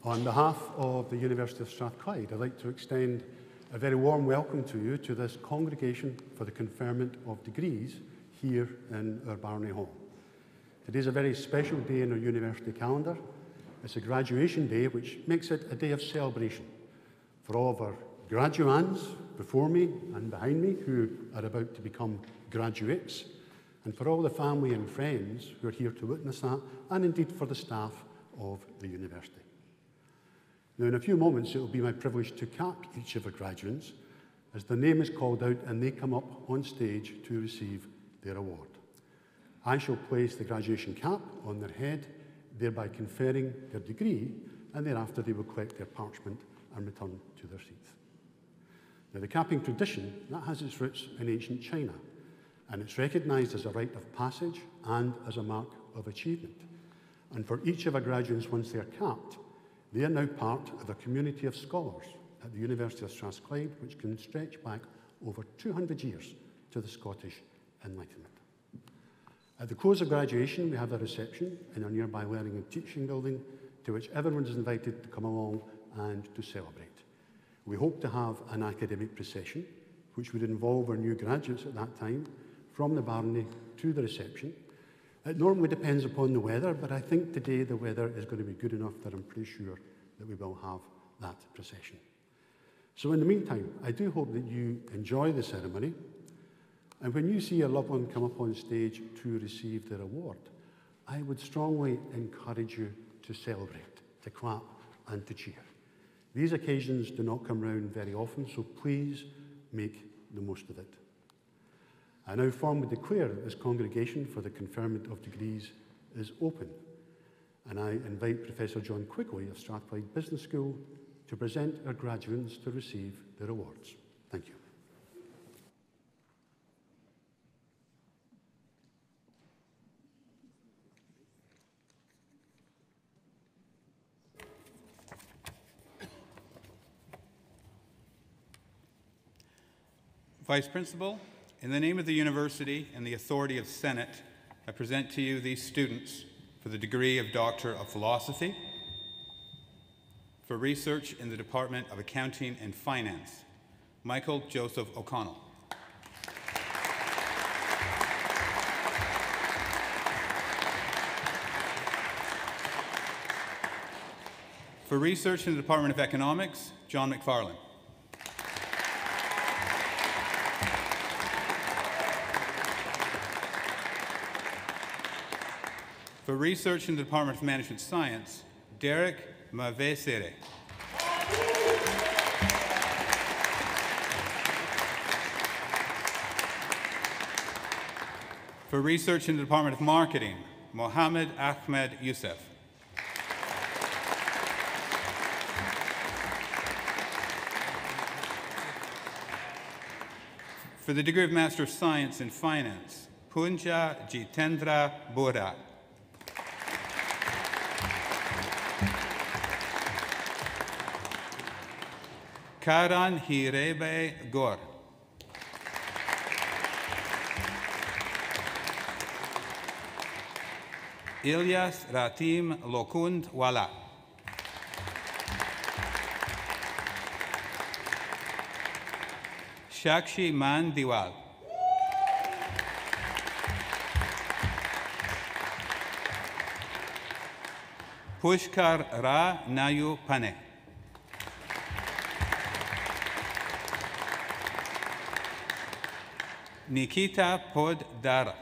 On behalf of the University of Strathclyde, I'd like to extend a very warm welcome to you to this congregation for the conferment of degrees here in our Barony Hall. Today is a very special day in our university calendar. It's a graduation day, which makes it a day of celebration for all of our graduands before me and behind me who are about to become graduates, and for all the family and friends who are here to witness that, and indeed for the staff of the university. Now, in a few moments, it will be my privilege to cap each of our graduates as their name is called out and they come up on stage to receive their award. I shall place the graduation cap on their head, thereby conferring their degree, and thereafter they will collect their parchment and return to their seats. Now, the capping tradition, that has its roots in ancient China, and it's recognised as a rite of passage and as a mark of achievement. And for each of our graduates, once they are capped, they are now part of a community of scholars at the University of Strathclyde, which can stretch back over 200 years to the Scottish Enlightenment. At the close of graduation, we have a reception in our nearby learning and teaching building to which everyone is invited to come along and to celebrate. We hope to have an academic procession, which would involve our new graduates at that time, from the Barony to the reception. It normally depends upon the weather, but I think today the weather is going to be good enough that I'm pretty sure that we will have that procession. So in the meantime, I do hope that you enjoy the ceremony, and when you see a loved one come up on stage to receive their award, I would strongly encourage you to celebrate, to clap and to cheer. These occasions do not come round very often, so please make the most of it. I now formally declare that this congregation for the conferment of degrees is open, and I invite Professor John Quigley of Strathclyde Business School to present our graduates to receive their awards. Thank you. Vice Principal, in the name of the University and the authority of Senate, I present to you these students for the degree of Doctor of Philosophy, for research in the Department of Accounting and Finance, Michael Joseph O'Connell. For research in the Department of Economics, John McFarlane. For research in the Department of Management Science, Derek Mavesere. For research in the Department of Marketing, Mohammed Ahmed Youssef. For the degree of Master of Science in Finance, Punja Jitendra Bora. Karan Hirebe Gor. Ilyas Ratim Lokund Wala. Shakshi Man Diwal. Pushkar Ra Nayu Pane. Nikita Poddara.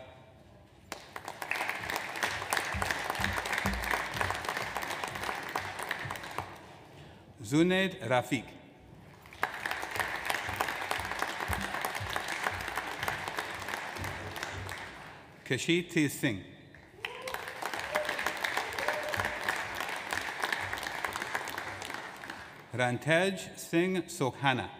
Zunaid Rafiq. Kashiti Singh. Rantej Singh Sokhana.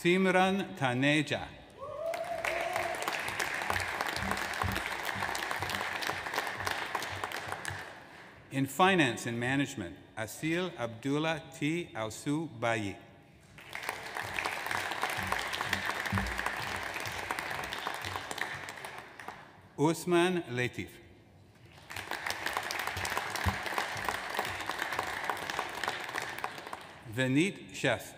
Simran Taneja. In Finance and Management, Asil Abdullah T. Ausu Bayi. Usman Latif. Vineet Sheth.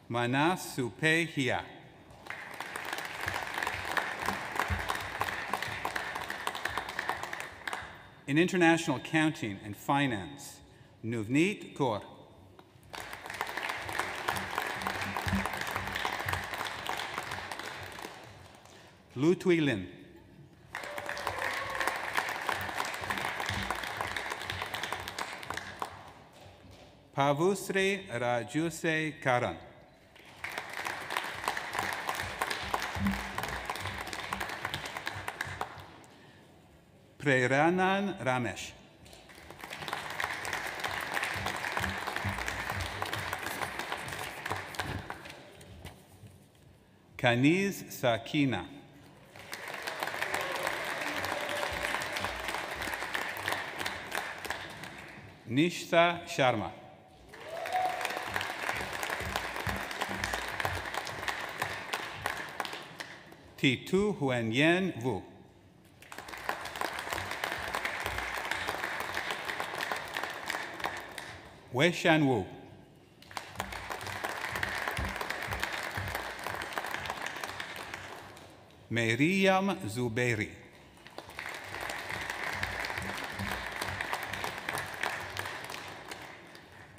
Manas Supe Hia. In international accounting and finance, Nuvneet Kaur. Lu Tui Lin. Pavusri Rajuse Karan. Preranan Ramesh. Kaniz Sakina. Nishta Sharma. Titu Huenyen Wu. Weishan Wu. Maryam Zubairi.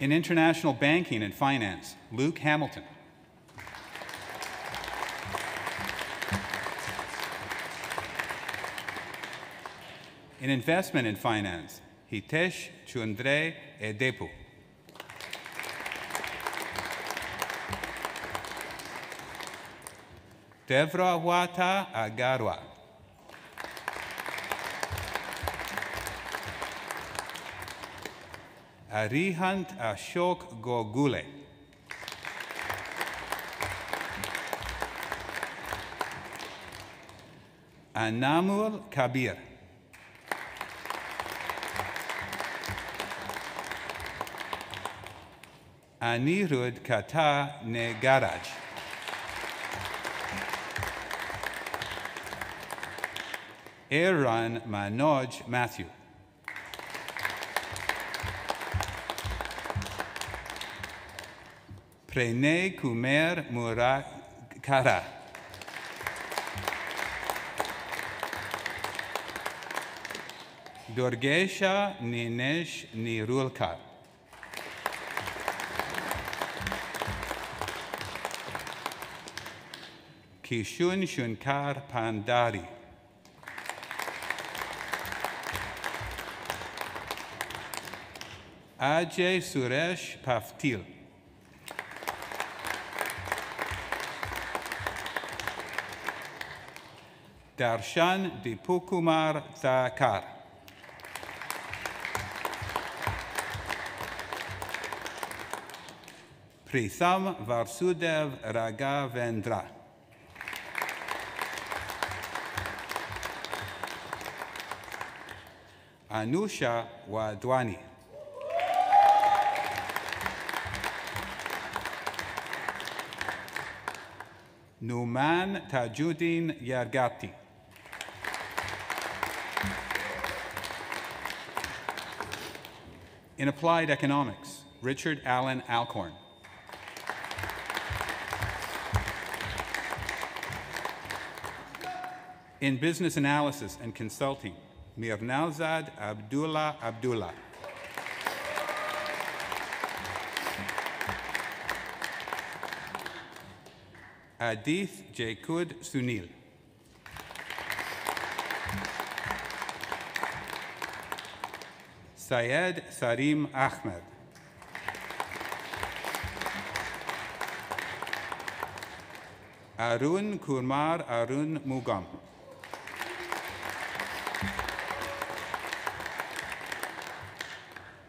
In international banking and finance, Luke Hamilton. In investment and finance, Hitesh Chundre Edepu. Devrawata Agarwa. Arihant Ashok Gogule. Anamul Kabir. Anirudh Kata Negaraj. Aaron Manoj Matthew. Pranay Kumar Murakara. Durgesha Ninesh Nirulkar. Kishun Shunkar Pandari. Ajay Suresh Paftil. Darshan Dipukumar Thakar. Pritham Varsudev Raghavendra. Anusha Wadwani. Numan Tajuddin Yargati. In applied economics, Richard Allen Alcorn. In business analysis and consulting, Mirnazad Abdullah Abdullah. Adith Jakud Sunil. Syed Sarim Ahmed. Arun Kumar Arun Mugam.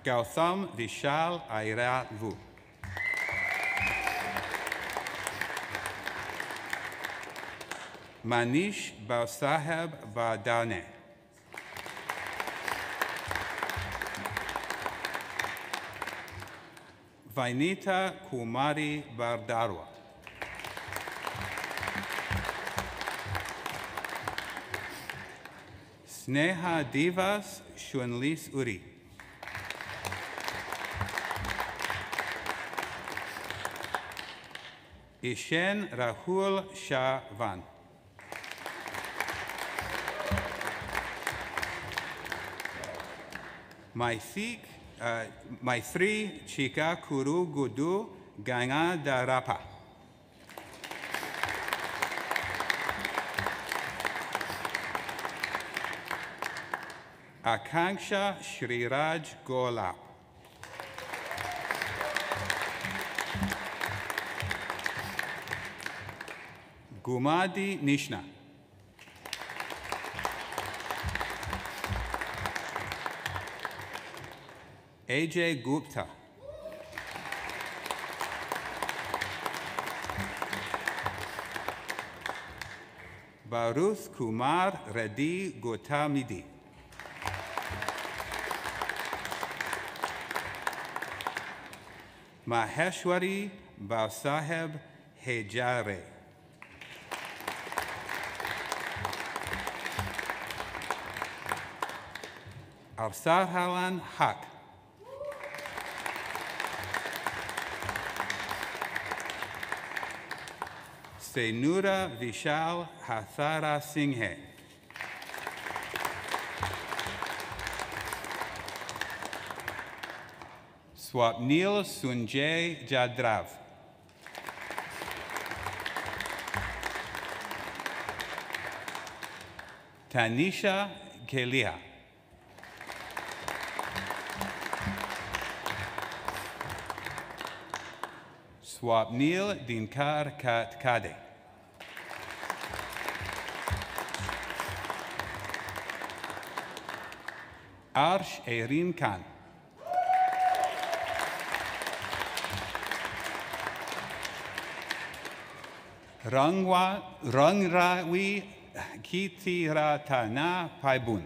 Gautam Vishal Airavu. Manish Bausaheb Vadane. Vainita Kumari Bardarwa. Sneha Divas Shunlis Uri. Ishen Rahul Shah Van. Maithri Chika Kuru Gudu Ganga Darapa. Akanksha Shriraj Golap. Gumadi Nishna. AJ Gupta. Baruth Kumar Reddy Gotamidi. Maheshwari Bausaheb Hejare. Arsarhalan Haq. Senura Vishal Hathara Singhe. Swapnil Sunjay Jadrav. Tanisha Kelia. Swapnil Dinkar Katkade. Arsh Erin Khan. Rangrawi Kitiratana Paibun.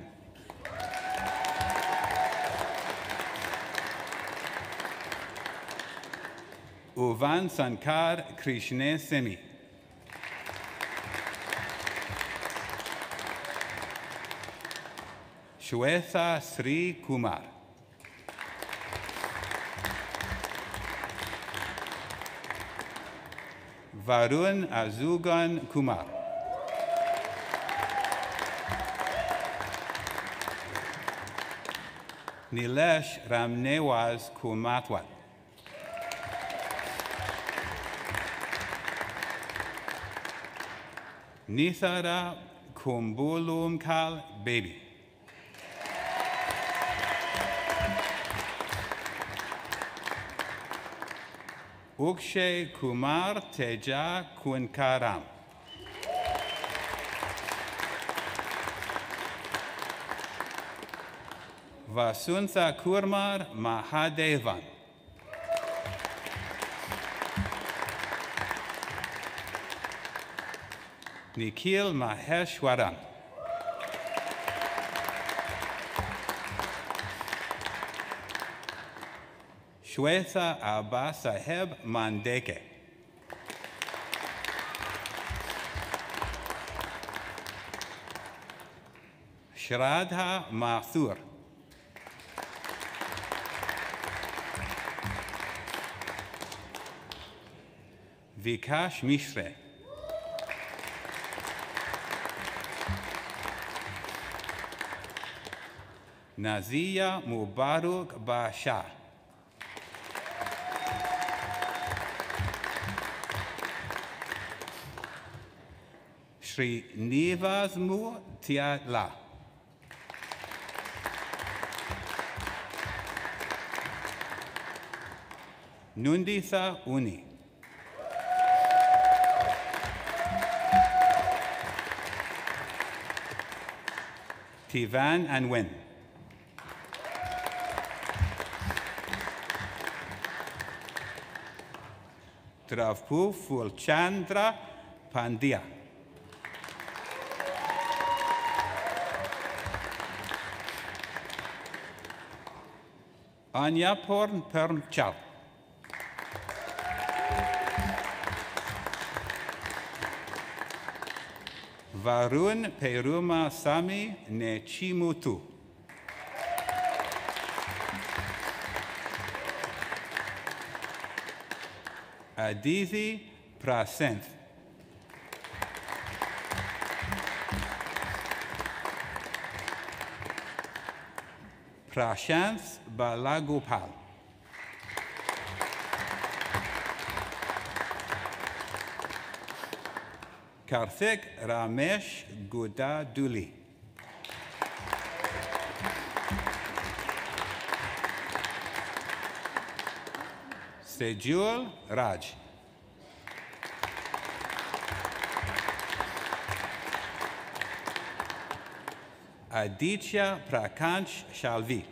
Uvan Sankar Krishne Semi. Shwetha Sri Kumar. Varun Azugan Kumar. Nilesh Ramnewaz Kumatwat. Nithara Kumbulumkal Baby. Ukshay Kumar Teja Kunkaram. Vasuntha Kurmar Mahadevan. Nikhil Maheshwaran. Shwetha Abbasaheb Mandeke. Shraddha Mathur. Vikash Mishre. Nazia Mubarak Basha. Shri Nivasmu Tiala. Nunditha Uni. Tivan and Win. Dravpu Fulchandra Pandya. Anya Porn Permchal. Varun Peruma Sami Ne Chimutu. Adithi Prasenth. Prashanth Balagopal. Karthik Ramesh Gudaduli. Sejul Raj. Aditya Prakansh Shalvi.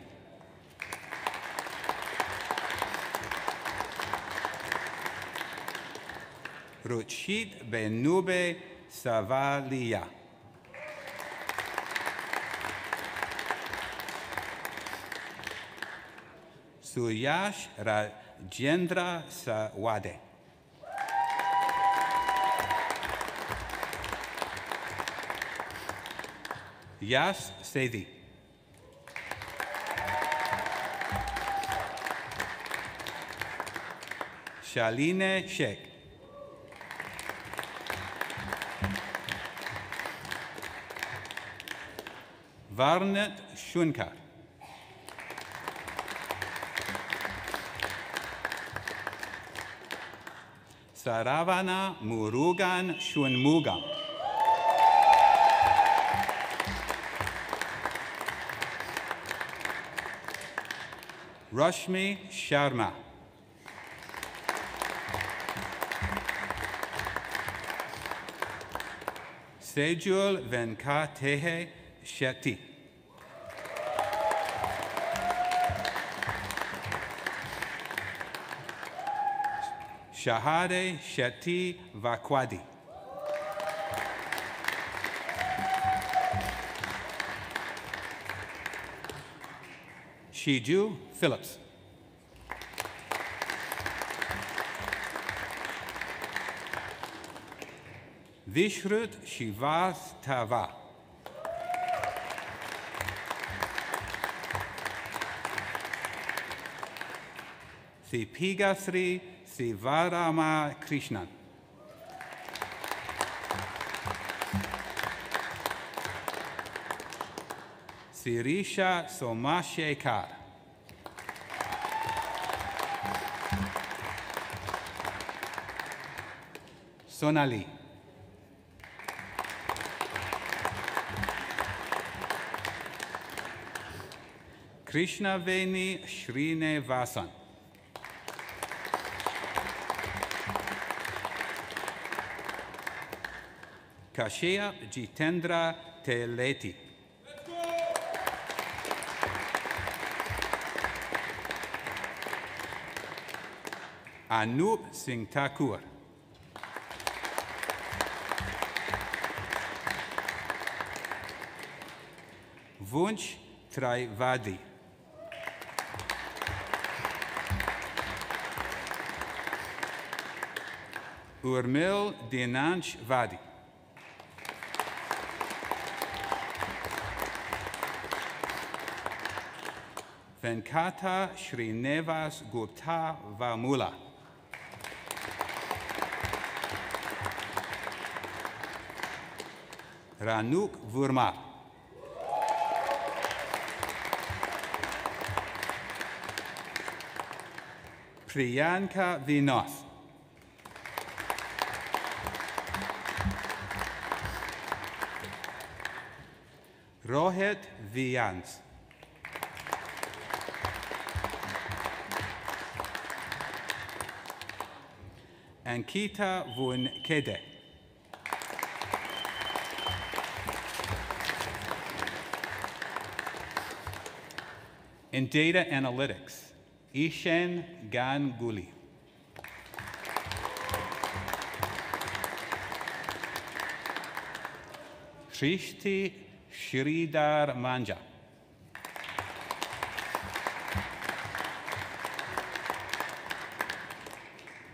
Ruchit Benube Savalia. Suyash Rajendra Sawade. Yas Sethi. Shaline Sheikh. Varnet Shunkar. Saravana Murugan Shunmugam. Rashmi Sharma. Sejul Venkatehe Shetty. Shahade Shetty Vakwadi. Shiju Phillips. Vishrut Shivas Tava. Sipigasri Sivarama Krishnan. Sirisha Somashekar. Sonali. Krishna Veni Shrine Vasan. Kashya Jitendra Teleti. Anup Singh Thakur. Vunch Trivadi. Urmil Dinanch Vadi. Venkata Srinivas Gupta Vamula. Ranuk Vurma. Priyanka Vinoth. Rohit Vyans. Ankita Vunkede. In data analytics, Ishan Ganguly. Shrishti Shridhar Manja.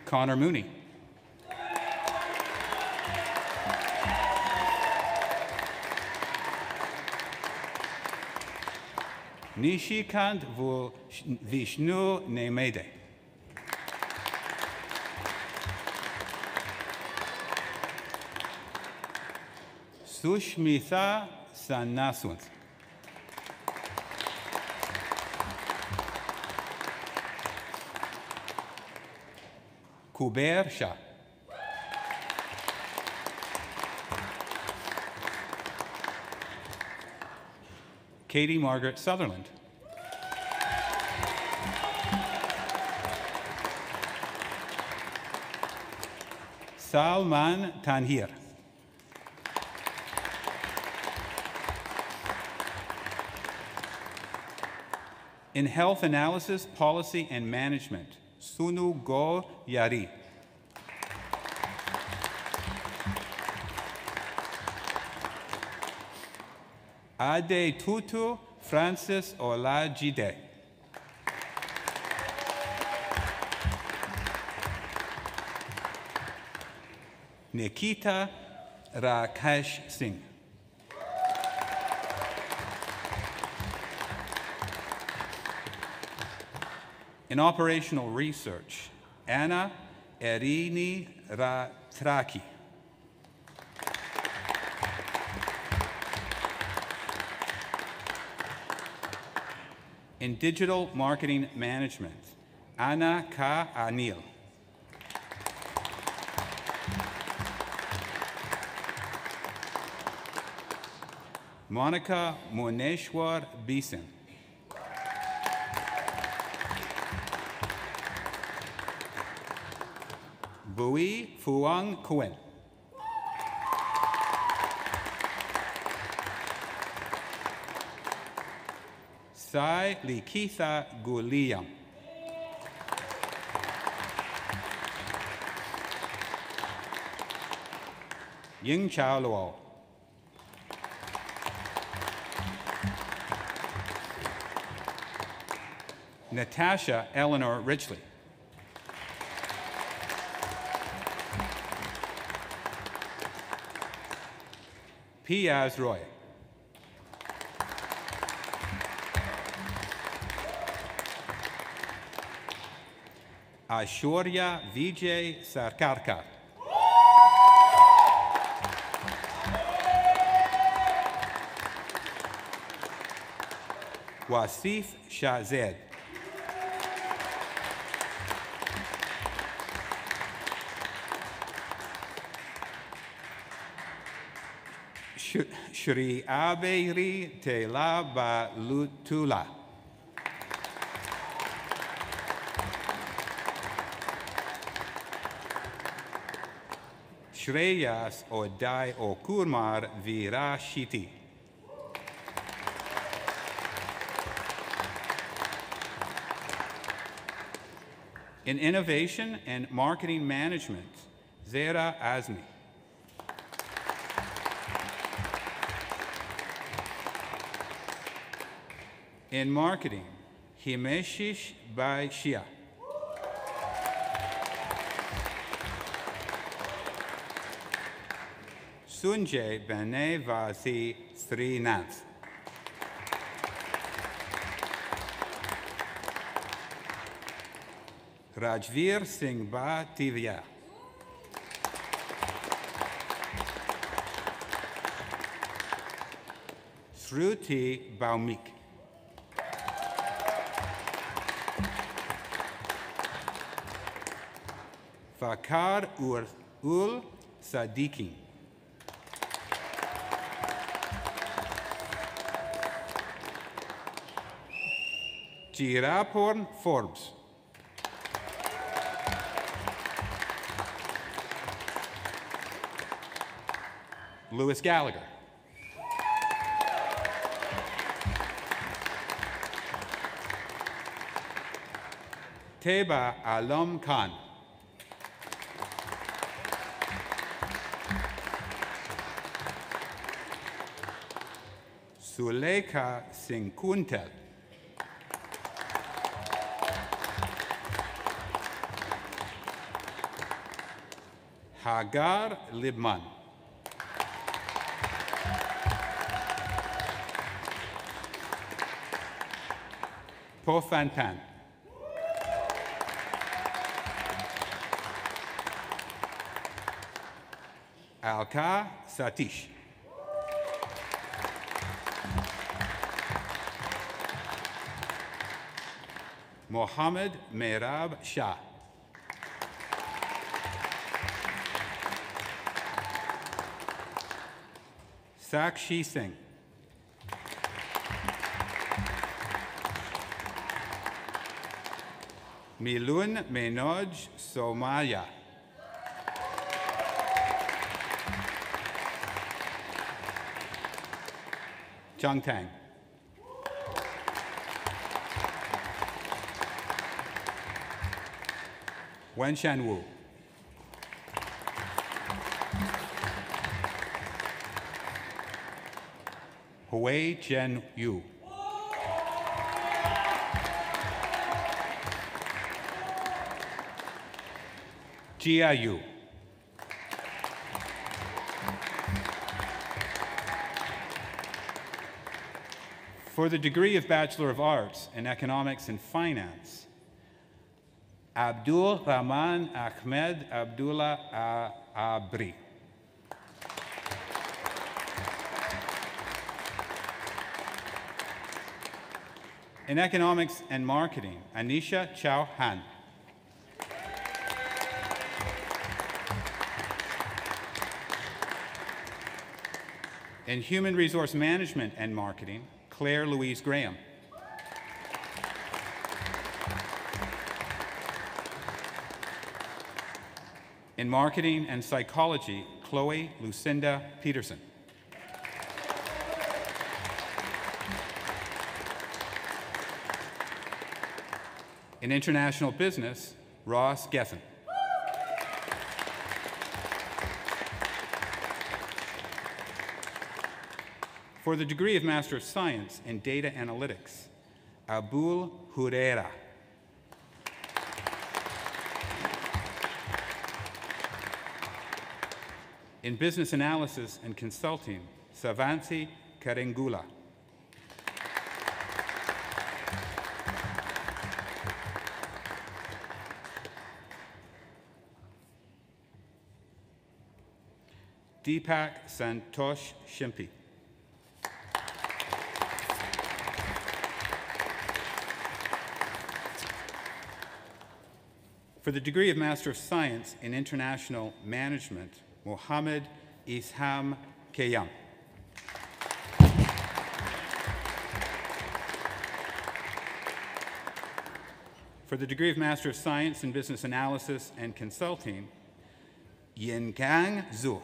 Connor Mooney. Nishikant Vishnu Nemede. Sushmitha Sanaswant. Kuber Shah. Katie Margaret Sutherland. Salman Tanhir. In Health Analysis, Policy and Management, Sunu Go Yari. Ade Tutu Francis Olajide. Nikita Rakesh Singh. In Operational Research, Anna Erini Ratraki. In Digital Marketing Management, Anna Ka Anil. Monica Muneshwar Beeson. Bui Fuang Kuen. Sai Likitha Guliam. Ying Chao Luo. Natasha Eleanor Richley. Piaz Roy. Aishwarya Vijay Sarkarkar. Wasif Shahzad. Shri Aberi Tela Balutula. Shreyas Odai Okurmar Virashiti. In Innovation and Marketing Management, Zera Azmi. In Marketing, Himeshish Bai Shia. Sunjay Bene Vasi Srinath. Rajveer Singh Bhativia. Shruti Baumik. Fakar Ul Sadiki. Chiraporn Forbes. Lewis Gallagher. Teba Alam Khan. Suleika Singh Kuntel. Hagar Libman. Po Fan Pan. Alka Satish. Mohammed Mehrab Shah. Sakshi Singh. Milun Menoj Somaya. Chung Tang. Wen Shan Wu. Hui Chen Yu. Jia Yu. For the degree of Bachelor of Arts in Economics and Finance, Abdul Rahman Ahmed Abdullah Abri. In Economics and Marketing, Anisha Chow Han. In Human Resource Management and Marketing, Claire Louise Graham. In Marketing and Psychology, Chloe Lucinda Peterson. In International Business, Ross Geffen. For the degree of Master of Science in Data Analytics, Abul Hurera. In Business Analysis and Consulting, Savanthi Karengula. Deepak Santosh Shimpi. For the degree of Master of Science in International Management, Mohammed Isham Kayam. For the degree of Master of Science in Business Analysis and Consulting, Yinkang Zhu.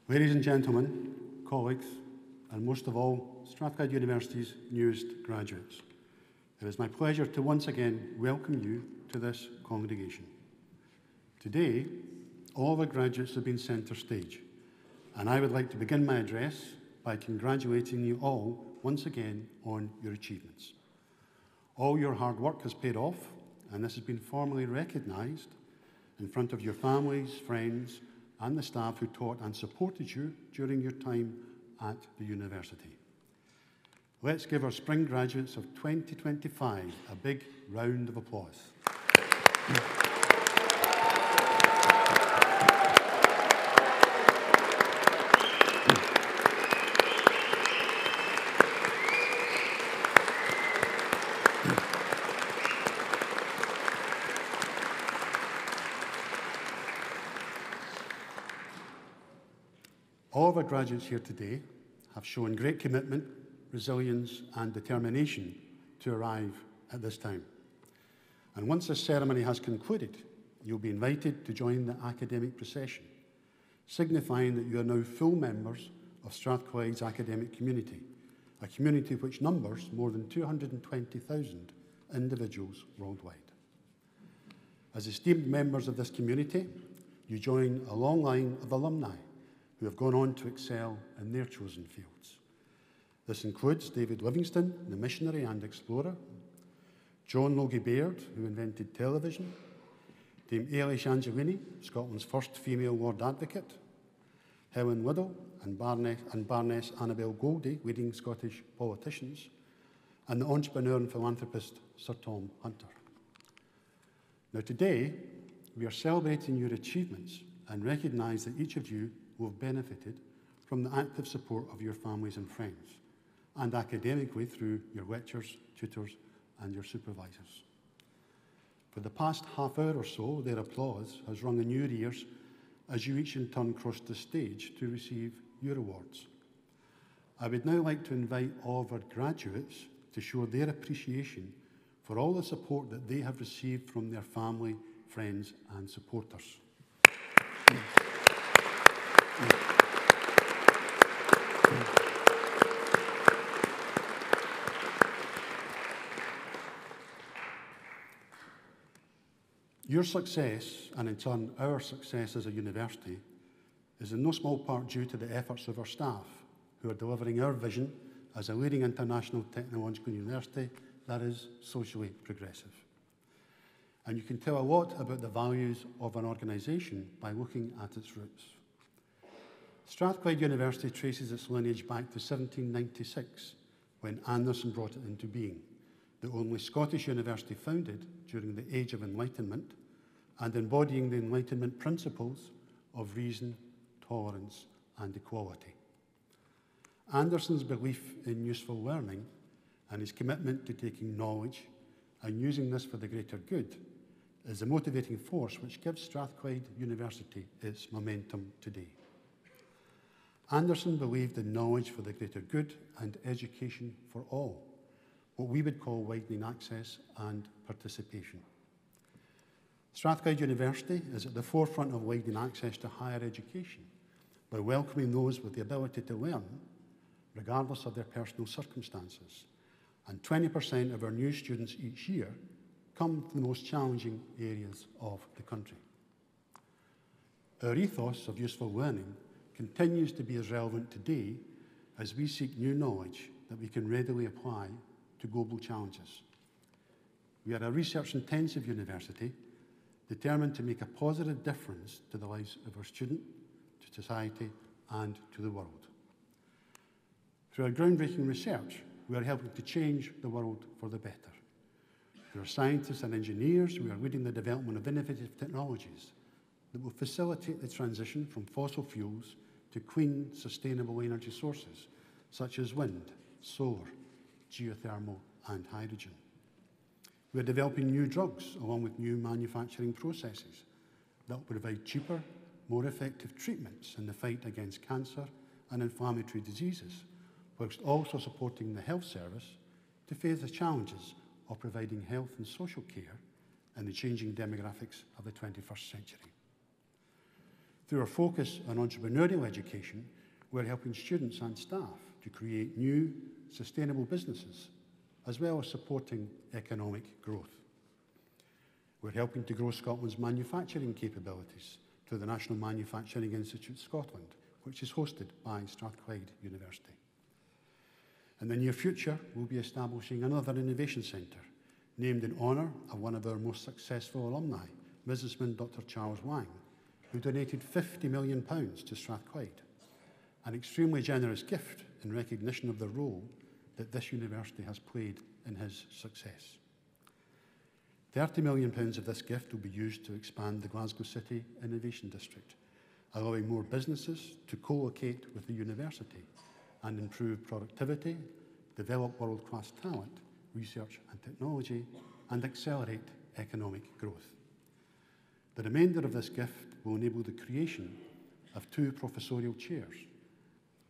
Ladies and gentlemen, colleagues, and most of all, Strathclyde University's newest graduates, it is my pleasure to once again welcome you to this congregation. Today, all of our graduates have been centre stage, and I would like to begin my address by congratulating you all once again on your achievements. All your hard work has paid off, and this has been formally recognised in front of your families, friends, and the staff who taught and supported you during your time at the university. Let's give our spring graduates of 2025 a big round of applause. All of our graduates here today have shown great commitment, resilience and determination to arrive at this time. And once this ceremony has concluded, you'll be invited to join the academic procession, signifying that you are now full members of Strathclyde's academic community, a community which numbers more than 220,000 individuals worldwide. As esteemed members of this community, you join a long line of alumni who have gone on to excel in their chosen fields. This includes David Livingstone, the missionary and explorer, John Logie Baird, who invented television, Dame Eilish Angelini, Scotland's first female Lord Advocate, Helen Liddell and Baroness Annabel Goldie, leading Scottish politicians, and the entrepreneur and philanthropist Sir Tom Hunter. Now today, we are celebrating your achievements and recognise that each of you will have benefited from the active support of your families and friends, and academically through your lecturers, tutors, and your supervisors. For the past half hour or so, their applause has rung in your ears as you each in turn crossed the stage to receive your awards. I would now like to invite all of our graduates to show their appreciation for all the support that they have received from their family, friends, and supporters. Your success, and in turn our success as a university, is in no small part due to the efforts of our staff, who are delivering our vision as a leading international technological university that is socially progressive. And you can tell a lot about the values of an organisation by looking at its roots. Strathclyde University traces its lineage back to 1796, when Anderson brought it into being, the only Scottish university founded during the Age of Enlightenment and embodying the Enlightenment principles of reason, tolerance, and equality. Anderson's belief in useful learning and his commitment to taking knowledge and using this for the greater good is the motivating force which gives Strathclyde University its momentum today. Anderson believed in knowledge for the greater good and education for all, what we would call widening access and participation. Strathclyde University is at the forefront of widening access to higher education by welcoming those with the ability to learn, regardless of their personal circumstances. And 20% of our new students each year come from the most challenging areas of the country. Our ethos of useful learning continues to be as relevant today as we seek new knowledge that we can readily apply to global challenges. We are a research-intensive university determined to make a positive difference to the lives of our students, to society, and to the world. Through our groundbreaking research, we are helping to change the world for the better. Through our scientists and engineers, we are leading the development of innovative technologies that will facilitate the transition from fossil fuels to clean, sustainable energy sources, such as wind, solar, geothermal, and hydrogen. We are developing new drugs along with new manufacturing processes that will provide cheaper, more effective treatments in the fight against cancer and inflammatory diseases, whilst also supporting the health service to face the challenges of providing health and social care in the changing demographics of the 21st century. Through our focus on entrepreneurial education, we're helping students and staff to create new, sustainable businesses, as well as supporting economic growth. We're helping to grow Scotland's manufacturing capabilities through the National Manufacturing Institute Scotland, which is hosted by Strathclyde University. In the near future, we'll be establishing another innovation centre, named in honour of one of our most successful alumni, businessman Dr. Charles Wang, who donated £50 million to Strathclyde, an extremely generous gift in recognition of the role that this university has played in his success. £30 million of this gift will be used to expand the Glasgow City Innovation District, allowing more businesses to co-locate with the university and improve productivity, develop world-class talent, research and technology, and accelerate economic growth. The remainder of this gift will enable the creation of 2 professorial chairs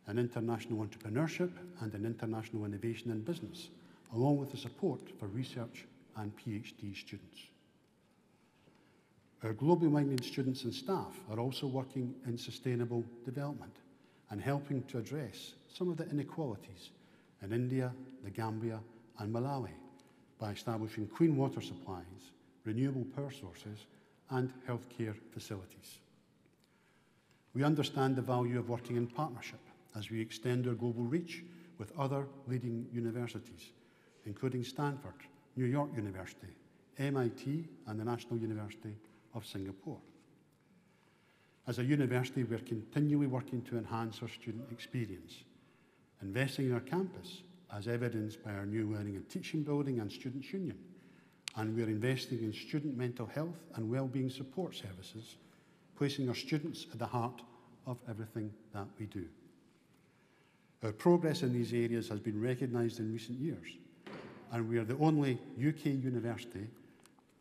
in international entrepreneurship and in international innovation in business, along with the support for research and PhD students. Our globally minded students and staff are also working in sustainable development and helping to address some of the inequalities in India, the Gambia and Malawi by establishing clean water supplies, renewable power sources and healthcare facilities. We understand the value of working in partnership as we extend our global reach with other leading universities, including Stanford, New York University, MIT and the National University of Singapore. As a university, we're continually working to enhance our student experience, investing in our campus as evidenced by our new Learning and Teaching Building and Students' Union, and we're investing in student mental health and wellbeing support services, placing our students at the heart of everything that we do. Our progress in these areas has been recognised in recent years, and we are the only UK university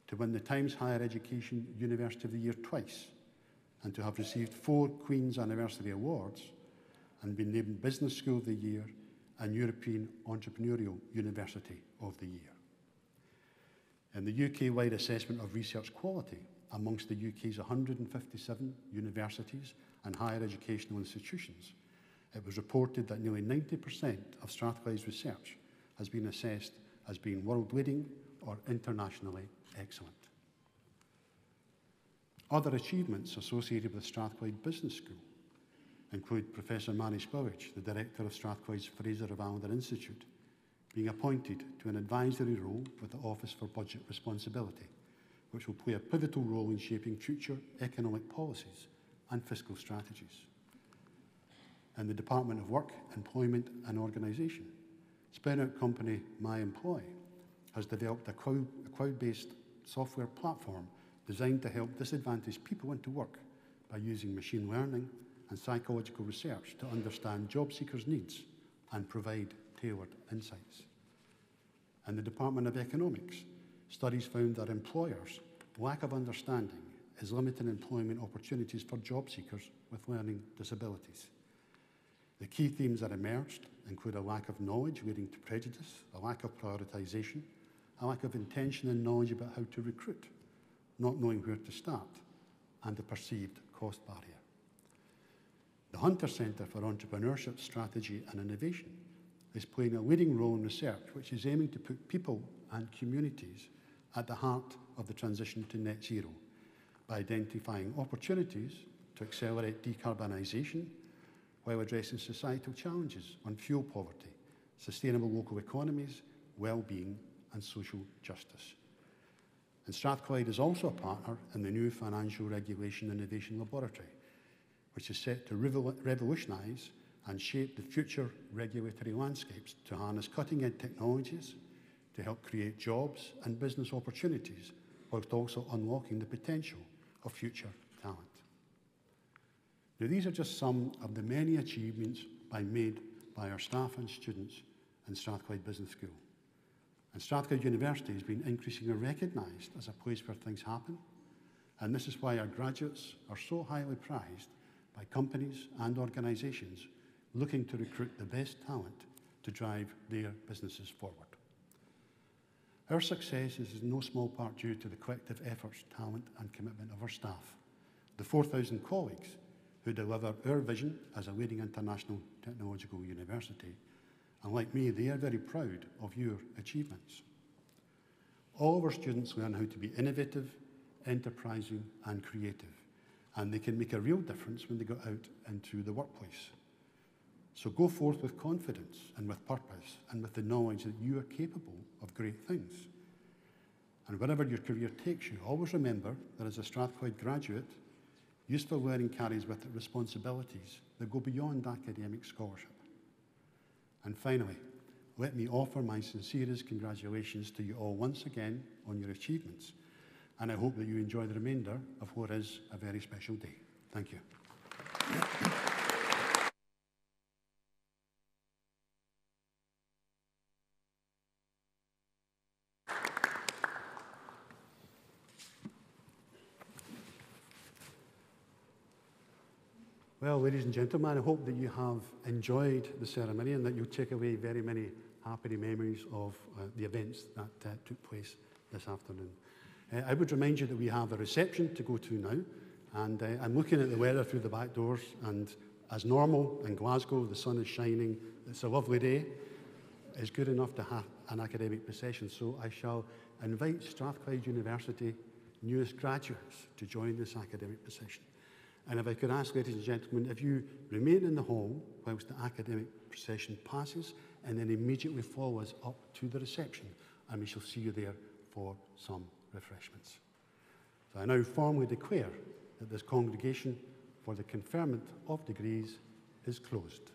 to win the Times Higher Education University of the Year twice, and to have received 4 Queen's Anniversary Awards and been named Business School of the Year and European Entrepreneurial University of the Year. In the UK-wide assessment of research quality amongst the UK's 157 universities and higher educational institutions, it was reported that nearly 90% of Strathclyde's research has been assessed as being world-leading or internationally excellent. Other achievements associated with Strathclyde Business School include Professor Mary Spillage, the Director of Strathclyde's Fraser of Allender Institute, being appointed to an advisory role with the Office for Budget Responsibility, which will play a pivotal role in shaping future economic policies and fiscal strategies. In the Department of Work, Employment and Organisation, spin-out company MyEmploy has developed a cloud-based software platform designed to help disadvantaged people into work by using machine learning and psychological research to understand job seekers' needs and provide tailored insights. In the Department of Economics, studies found that employers' lack of understanding is limiting employment opportunities for job seekers with learning disabilities. The key themes that emerged include a lack of knowledge leading to prejudice, a lack of prioritisation, a lack of intention and knowledge about how to recruit, not knowing where to start, and a perceived cost barrier. The Hunter Centre for Entrepreneurship, Strategy and Innovation is playing a leading role in research which is aiming to put people and communities at the heart of the transition to net zero by identifying opportunities to accelerate decarbonisation while addressing societal challenges on fuel poverty, sustainable local economies, well-being and social justice. And Strathclyde is also a partner in the new Financial Regulation Innovation Laboratory, which is set to revolutionise and shape the future regulatory landscapes to harness cutting-edge technologies to help create jobs and business opportunities, whilst also unlocking the potential of future talent. Now, these are just some of the many achievements made by our staff and students in Strathclyde Business School. And Strathclyde University has been increasingly recognised as a place where things happen, and this is why our graduates are so highly prized by companies and organisations looking to recruit the best talent to drive their businesses forward. Our success is in no small part due to the collective efforts, talent and commitment of our staff, the 4,000 colleagues who deliver our vision as a leading international technological university, and like me, they are very proud of your achievements. All of our students learn how to be innovative, enterprising and creative, and they can make a real difference when they go out into the workplace. So go forth with confidence and with purpose and with the knowledge that you are capable of great things. And wherever your career takes you, always remember that as a Strathclyde graduate, useful learning carries with it responsibilities that go beyond academic scholarship. And finally, let me offer my sincerest congratulations to you all once again on your achievements. And I hope that you enjoy the remainder of what is a very special day. Thank you. Well, ladies and gentlemen, I hope that you have enjoyed the ceremony and that you'll take away very many happy memories of the events that took place this afternoon. I would remind you that we have a reception to go to now, and I'm looking at the weather through the back doors, and as normal in Glasgow, the sun is shining, it's a lovely day. It's good enough to have an academic procession, so I shall invite Strathclyde University newest graduates to join this academic procession. And if I could ask, ladies and gentlemen, if you remain in the hall whilst the academic procession passes, and then immediately follow us up to the reception, and we shall see you there for some refreshments. So I now formally declare that this congregation for the conferment of degrees is closed.